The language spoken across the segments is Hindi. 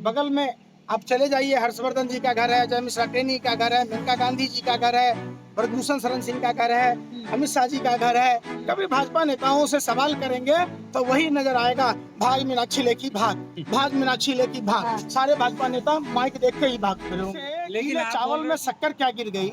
बगल में आप चले जाइए, हर्षवर्धन जी का घर है, जय मिश्रा टेनी का घर है, मेनका गांधी जी का घर है, ब्रजभूषण शरण सिंह का घर है, अमित शाह जी का घर है। कभी भाजपा नेताओं से सवाल करेंगे तो वही नजर आएगा, भाग मीनाक्षी लेखी भाग, भाग मीनाक्षी लेखी भाग। सारे भाजपा नेता माइक देख के ही भाग खड़े होंगे। लेकिन चावल में शक्कर क्या गिर गई,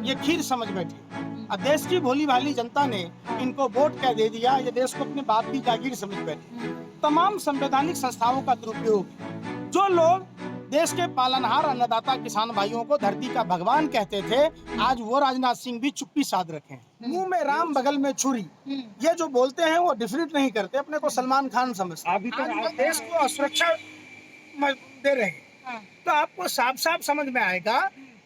ये खीर समझ बैठे। अब देश की भोली भाली जनता ने इनको वोट क्या दे दिया, ये देश को अपने बाप की जागीर समझ बैठे। तमाम संवैधानिक संस्थाओं का दुरुपयोग। जो लोग देश के पालनहार अन्नदाता किसान भाइयों को धरती का भगवान कहते थे, आज वो राजनाथ सिंह भी चुप्पी साध रखे हैं। मुंह में राम बगल में छुरी, ये जो बोलते हैं वो डिफरेंट नहीं करते, अपने को सलमान खान समझते। अभी तो देश को असुरक्षा दे रहे हैं, तो आपको साफ साफ समझ में आएगा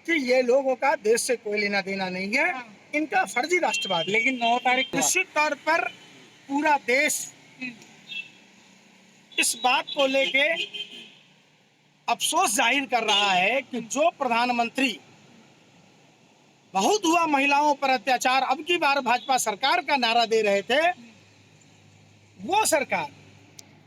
कि ये लोगों का देश से कोई लेना देना नहीं है, इनका फर्जी राष्ट्रवाद। लेकिन 9 तारीख निश्चित तौर पर पूरा देश इस बात को लेके अफसोस जाहिर कर रहा है कि जो प्रधानमंत्री बहुत हुआ महिलाओं पर अत्याचार, अब की बार भाजपा सरकार का नारा दे रहे थे, वो सरकार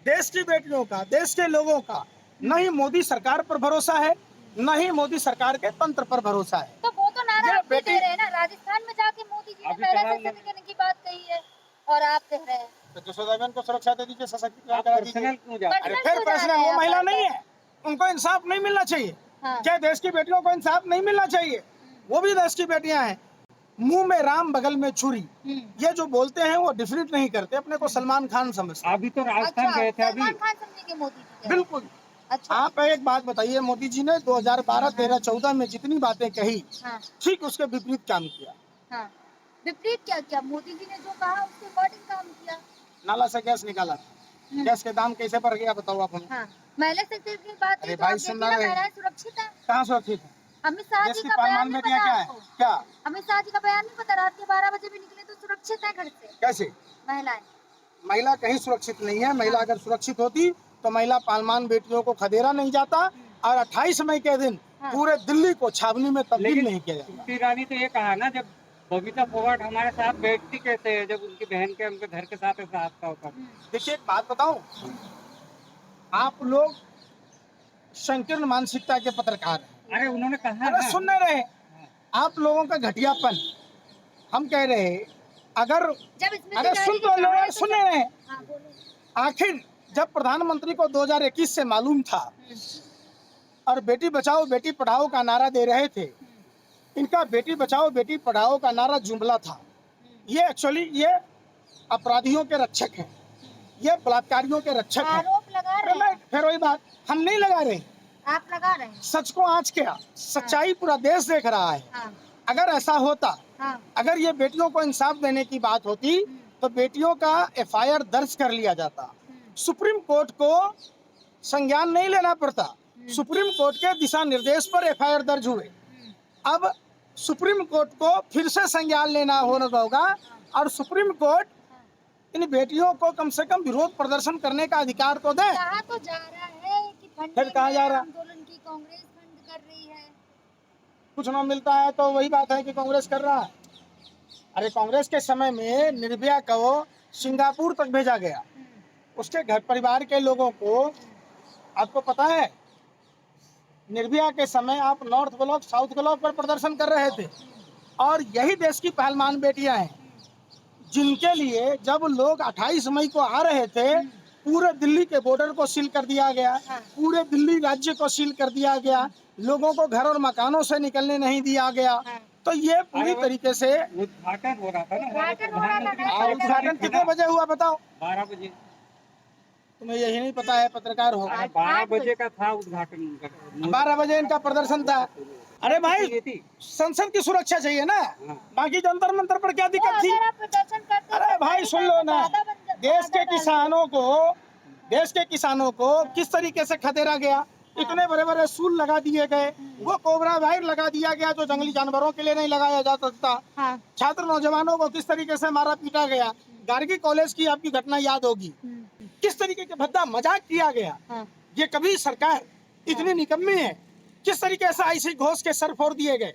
देश की बेटियों का, देश के लोगों का न ही मोदी सरकार पर भरोसा है, न ही मोदी सरकार के तंत्र पर भरोसा है। तो वो तो नारा आप भी दे रहे हैं ना, राजस्थान में जाके मोदी जी ने महिला सशक्तिकरण की बात कही है और आप कह रहे हैं तो जसोदाबेन को सुरक्षा दे दीजिए, सशक्तिकरण करा दीजिए। अरे फिर प्रश्न है, वो महिला नहीं है, उनको इंसाफ नहीं मिलना चाहिए? हाँ। क्या देश की बेटियों को इंसाफ नहीं मिलना चाहिए? वो भी देश की बेटियां हैं। मुंह में राम बगल में छुरी, ये जो बोलते हैं वो डिफरेंट नहीं करते, अपने को सलमान खान समझते। अभी तो राजस्थान गए थे, अभी सलमान खान समझेंगे मोदी जी। बिल्कुल। अच्छा, आप एक बात बताइए, मोदी जी ने 2012, 13, 14 में जितनी बातें कही, हाँ, ठीक उसके विपरीत काम किया। हाँ, विपरीत क्या किया? मोदी जी ने जो कहा उसके अकॉर्डिंग काम किया। नाला से गैस निकाला, गैस के दाम कैसे बढ़ गया बताओ आप हमें। हाँ, महिला सशक्तिकरण की बात अरे की तो भाई आप सुन देखिए ना, रहे हैं। महिलाएं सुरक्षित है। कहाँ सुरक्षित है? अमित शाह देश जी की का पालमान बयान नहीं बेटियां पता क्या है? आपको? क्या अमित शाह जी का बयान नहीं पता, रात के 12 बजे भी निकले तो सुरक्षित है घर से कैसे? महिलाएं। महिला कहीं सुरक्षित नहीं है। महिला अगर सुरक्षित होती तो महिला पालमान बेटियों को खदेड़ा नहीं जाता और 28 मई के दिन पूरे दिल्ली को छावनी में तब्दील नहीं किया जाता। स्मृति ईरानी तो ये कहा ना, जब बबीता फोगाट हमारे साथ बैठती कैसे है, जब उनकी बहन के उनके घर के साथ ऐसा हादसा होता। देखिए एक बात बताऊं, आप लोग संकीर्ण मानसिकता के पत्रकार हैं। अरे उन्होंने कहा अरे ना, सुन नहीं रहे आप लोगों का घटियापन। हम कह रहे हैं अगर, जब इसमें अरे सुन तो लो यार, सुन नहीं रहे। हाँ, बोलो। आखिर जब प्रधानमंत्री को 2021 से मालूम था और बेटी बचाओ बेटी पढ़ाओ का नारा दे रहे थे, इनका बेटी बचाओ बेटी पढ़ाओ का नारा जुमला था। ये एक्चुअली ये अपराधियों के रक्षक हैं, ये बलात्कारियों के रक्षक हैं। आरोप लगा रहे हैं, फिर वही बात, हम नहीं लगा रहे, आप लगा रहे हैं। सच को आँच क्या, सच्चाई पूरा देश देख रहा है। हाँ, अगर ऐसा होता, हाँ, अगर ये बेटियों को इंसाफ देने की बात होती तो बेटियों का एफआईआर दर्ज कर लिया जाता, सुप्रीम कोर्ट को संज्ञान नहीं लेना पड़ता, सुप्रीम कोर्ट के दिशा निर्देश पर एफआईआर दर्ज हुए। अब सुप्रीम कोर्ट को फिर से संज्ञान लेना होगा और सुप्रीम कोर्ट इन बेटियों को कम से कम विरोध प्रदर्शन करने का अधिकार तो दे। कहा तो जा रहा है कि फंड फिर कहाँ जा रहा? आंदोलन की कांग्रेस फंड कर रही है। कुछ न मिलता है तो वही बात है कि कांग्रेस कर रहा है। अरे कांग्रेस के समय में निर्भया को सिंगापुर तक भेजा गया, उसके घर परिवार के लोगों को, आपको पता है निर्भया के समय आप नॉर्थ ब्लॉक साउथ ब्लॉक पर प्रदर्शन कर रहे थे और यही देश की पहलवान बेटियां हैं जिनके लिए जब लोग 28 मई को आ रहे थे, पूरे दिल्ली के बॉर्डर को सील कर दिया गया, पूरे दिल्ली राज्य को सील कर दिया गया, लोगों को घर और मकानों से निकलने नहीं दिया गया। तो ये पूरी तरीके से उद्घाटन हो रहा था ना, उद्घाटन हो रहा था। उद्घाटन कितने बजे हुआ बताओ? 12 बजे। तुम्हें यही नहीं पता है, पत्रकार हो। 12 बजे का था उद्घाटन उनका। 12 बजे इनका प्रदर्शन था। अरे भाई संसद की सुरक्षा चाहिए ना, बाकी जंतर मंतर पर क्या दिक्कत थी? अगर आप प्रदर्शन करते अरे भाई सुन लो ना, देश के किसानों को किस तरीके से खदेड़ा गया, इतने बड़े बड़े सूल लगा दिए गए, वो कोबरा वायर लगा दिया गया जो जंगली जानवरों के लिए नहीं लगाया जा सकता। छात्र नौजवानों को किस तरीके से मारा पीटा गया, गार्गी कॉलेज की आपकी घटना याद होगी, किस तरीके के भद्दा मजाक किया गया। ये कभी सरकार इतनी निकम्मी है? किस तरीके से ऐसे घोष के सर फोड़ दिए गए,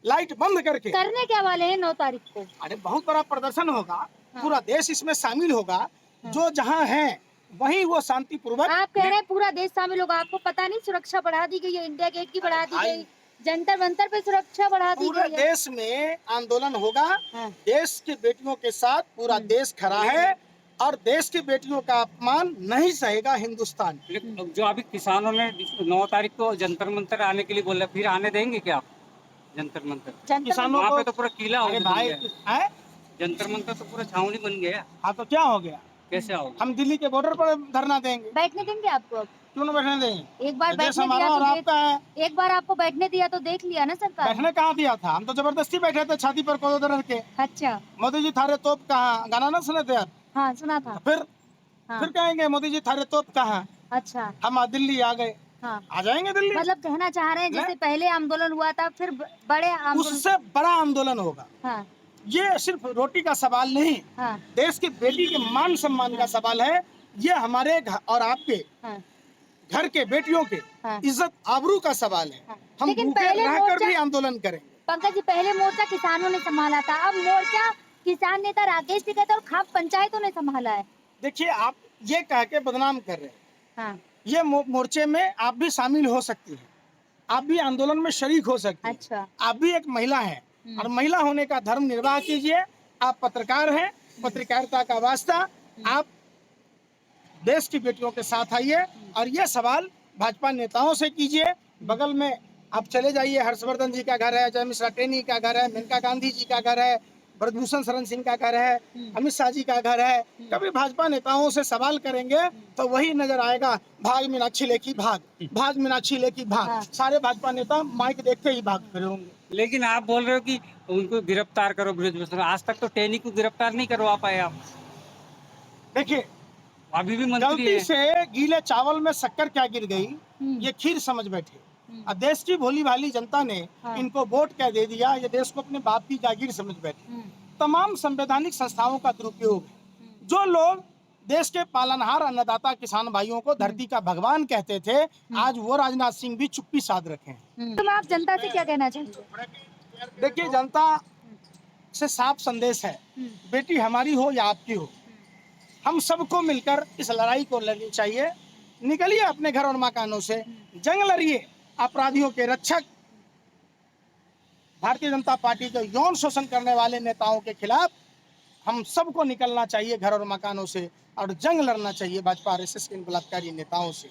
लाइट बंद करके। करने क्या वाले हैं 9 तारीख को? अरे बहुत बड़ा प्रदर्शन होगा, पूरा देश इसमें शामिल होगा। जो जहाँ हैं वहीं वो शांतिपूर्वक आप कह रहे हैं पूरा देश शामिल होगा, आपको पता नहीं सुरक्षा बढ़ा दी गई है, इंडिया गेट की बढ़ा दी गई, जंतर मंतर पे सुरक्षा बढ़ा दी पूरे गई है। देश में आंदोलन होगा। हाँ। देश की बेटियों के साथ पूरा देश खड़ा है और देश की बेटियों का अपमान नहीं सहेगा हिंदुस्तान। लेकिन अब जो अभी किसानों ने 9 तारीख को जंतर मंतर आने के लिए बोला, फिर आने देंगे क्या आप जंतर मंतर? जंतर किसानों वहाँ को पे तो पूरा किला हो अरे बन भाई गया। है, जंतर मंतर तो पूरा छावनी बन गया। हाँ तो क्या हो गया, कैसे आओगे? हम दिल्ली के बॉर्डर पर धरना देंगे, बैठने देंगे आपको अब? क्यों ना बैठने देंगे? एक बार ये देश बैठने हमारा दिया और तो आपका है। एक बार आपको बैठने दिया तो देख लिया ना सरकार ने। बैठने कहाँ दिया था, हम तो जबरदस्ती बैठे थे छाती पर कोदर रख के। अच्छा, मोदी जी थारे तोप कहाँ, गाना ना सुने थे आप? हाँ सुना था। फिर हाँ, फिर कहेंगे मोदी जी थारे तोप कहाँ, अच्छा, हम दिल्ली आ गए, हाँ, आ जाएंगे दिल्ली। मतलब कहना चाह रहे हैं जैसे पहले आंदोलन हुआ था, फिर बड़े आंदोलन। उससे बड़ा आंदोलन होगा। हाँ, ये सिर्फ रोटी का सवाल नहीं, हाँ, देश की बेटी के मान सम्मान का सवाल है। ये हमारे और आपके हाँ, घर के बेटियों के हाँ। इज्जत आबरू का सवाल है। हाँ। हम लेकिन भूखे पहले रहकर मोर्चा- भी आंदोलन करेंगे। पंकज जी, पहले मोर्चा किसानों ने संभाला था, अब मोर्चा किसान नेता राकेश टिकैत और खाप पंचायतों ने संभाला है। देखिए, आप ये कह के बदनाम कर रहे हैं, हाँ, ये मोर्चे में आप भी शामिल हो सकती हैं, आप भी आंदोलन में शरीक हो सकती हैं। अच्छा, आप भी एक महिला हैं और महिला होने का धर्म निर्वाह कीजिए। आप पत्रकार हैं, पत्रकारिता का वास्ता आप देश की बेटियों के साथ आइए और ये सवाल भाजपा नेताओं से कीजिए। बगल में आप चले जाइए, हर्षवर्धन जी का घर है, जय मिश्रा टेनी का घर है, मेनका गांधी जी का घर है, ब्रजभूषण शरण सिंह का घर है, अमित शाह जी का घर है। कभी भाजपा नेताओं से सवाल करेंगे तो वही नजर आएगा, भाग मीनाक्षी लेखी भाग, भाग मीनाक्षी लेखी भाग। हाँ। सारे भाजपा नेता माइक देखते ही भाग खड़े होंगे। लेकिन आप बोल रहे हो कि उनको गिरफ्तार करो ब्रजभूषण, आज तक तो टेनी को गिरफ्तार नहीं करवा पाए आप। देखिए, अभी भी मंत्री गलती है। से गीले चावल में शक्कर क्या गिर गई, हम्म। ये खीर समझ बैठे। और देश की भोली भाली जनता ने हाँ। इनको वोट क्या दे दिया, ये देश को अपने बाप की जागीर समझ बैठे। तमाम संवैधानिक संस्थाओं का दुरुपयोग है। जो लोग देश के पालनहार अन्नदाता किसान भाइयों को धरती का भगवान कहते थे, आज वो राजनाथ सिंह भी चुप्पी साध रखे हैं। तो आप जनता से क्या कहना चाहेंगे? देखिए, जनता से साफ संदेश है, बेटी हमारी हो या आपकी हो, हम सबको मिलकर इस लड़ाई को लड़नी चाहिए। निकलिए अपने घर और मकानों से, जंग लड़िए अपराधियों के रक्षक, भारतीय जनता पार्टी के यौन शोषण करने वाले नेताओं के खिलाफ हम सबको निकलना चाहिए घर और मकानों से और जंग लड़ना चाहिए भाजपा आरएसएस के इन बलात्कारी नेताओं से।